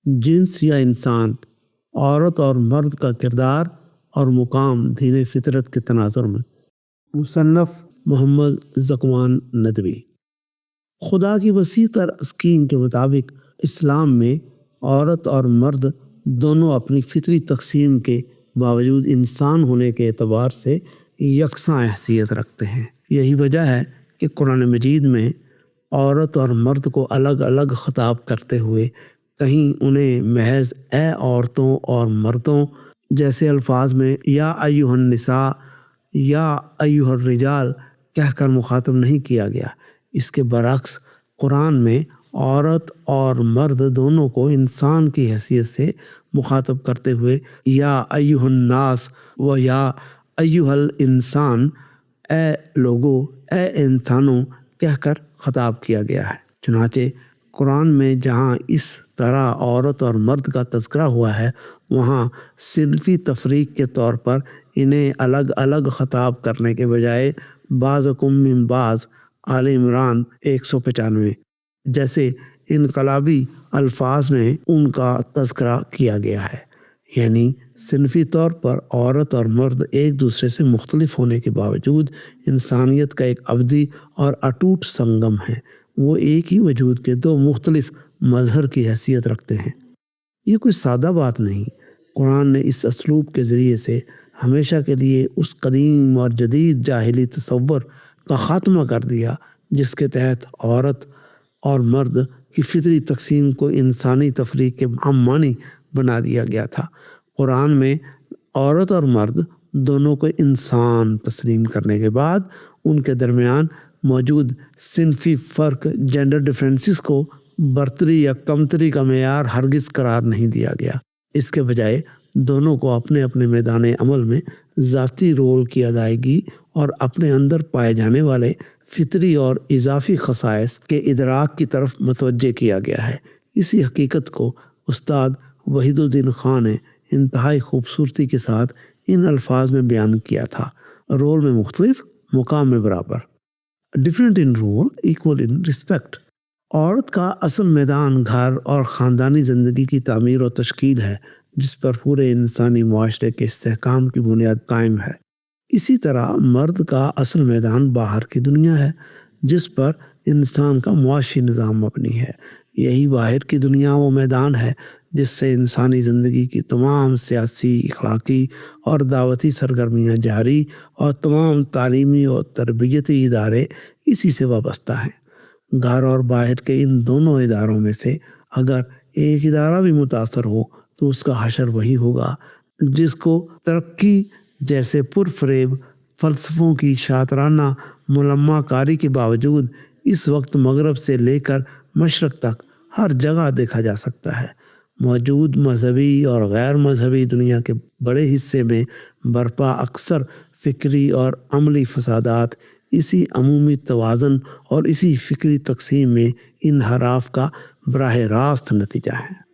جنس یا انسان، عورت اور مرد کا کردار اور مقام دین فطرت کے تناظر میں۔ مصنف محمد زکوان ندوی۔ خدا کی وسیع تر اسکیم کے مطابق اسلام میں عورت اور مرد دونوں اپنی فطری تقسیم کے باوجود انسان ہونے کے اعتبار سے یکساں حیثیت رکھتے ہیں۔ یہی وجہ ہے کہ قرآن مجید میں عورت اور مرد کو الگ الگ خطاب کرتے ہوئے کہیں انہیں محض اے عورتوں اور مردوں جیسے الفاظ میں یا ایھا النساء یا ایھا الرجال کہہ کر مخاطب نہیں کیا گیا۔ اس کے برعکس قرآن میں عورت اور مرد دونوں کو انسان کی حیثیت سے مخاطب کرتے ہوئے یا ایھا الناس و یا ایھا الانسان، اے لوگو، اے انسانوں کہہ کر خطاب کیا گیا ہے۔ چنانچہ قرآن میں جہاں اس طرح عورت اور مرد کا تذکرہ ہوا ہے وہاں صنفی تفریق کے طور پر انہیں الگ الگ خطاب کرنے کے بجائے بعضکم من بعض، آل عمران 195 جیسے انقلابی الفاظ میں ان کا تذکرہ کیا گیا ہے۔ یعنی صنفی طور پر عورت اور مرد ایک دوسرے سے مختلف ہونے کے باوجود انسانیت کا ایک ابدی اور اٹوٹ سنگم ہے۔ وہ ایک ہی وجود کے دو مختلف مظہر کی حیثیت رکھتے ہیں۔ یہ کوئی سادہ بات نہیں۔ قرآن نے اس اسلوب کے ذریعے سے ہمیشہ کے لیے اس قدیم اور جدید جاہلی تصور کا خاتمہ کر دیا جس کے تحت عورت اور مرد کی فطری تقسیم کو انسانی تفریق کے عام بنا دیا گیا تھا۔ قرآن میں عورت اور مرد دونوں کو انسان تسلیم کرنے کے بعد ان کے درمیان موجود صنفی فرق، جینڈر ڈیفرنسز کو برتری یا کمتری کا معیار ہرگز قرار نہیں دیا گیا۔ اس کے بجائے دونوں کو اپنے اپنے میدان عمل میں ذاتی رول کی ادائیگی اور اپنے اندر پائے جانے والے فطری اور اضافی خصائص کے ادراک کی طرف متوجہ کیا گیا ہے۔ اسی حقیقت کو استاد وحید الدین خان نے انتہائی خوبصورتی کے ساتھ ان الفاظ میں بیان کیا تھا: رول میں مختلف، مقام میں برابر۔ Different in role, equal in respect. عورت کا اصل میدان گھر اور خاندانی زندگی کی تعمیر و تشکیل ہے جس پر پورے انسانی معاشرے کے استحکام کی بنیاد قائم ہے۔ اسی طرح مرد کا اصل میدان باہر کی دنیا ہے جس پر انسان کا معاشی نظام مبنی ہے۔ یہی باہر کی دنیا وہ میدان ہے جس سے انسانی زندگی کی تمام سیاسی، اخلاقی اور دعوتی سرگرمیاں جاری اور تمام تعلیمی اور تربیتی ادارے اسی سے وابستہ ہیں۔ گھر اور باہر کے ان دونوں اداروں میں سے اگر ایک ادارہ بھی متاثر ہو تو اس کا حشر وہی ہوگا جس کو ترقی جیسے پرفریب فلسفوں کی شاطرانہ ملمہ کاری کے باوجود اس وقت مغرب سے لے کر مشرق تک ہر جگہ دیکھا جا سکتا ہے۔ موجود مذہبی اور غیر مذہبی دنیا کے بڑے حصے میں برپا اکثر فکری اور عملی فسادات اسی عمومی توازن اور اسی فکری تقسیم میں انحراف کا براہ راست نتیجہ ہیں۔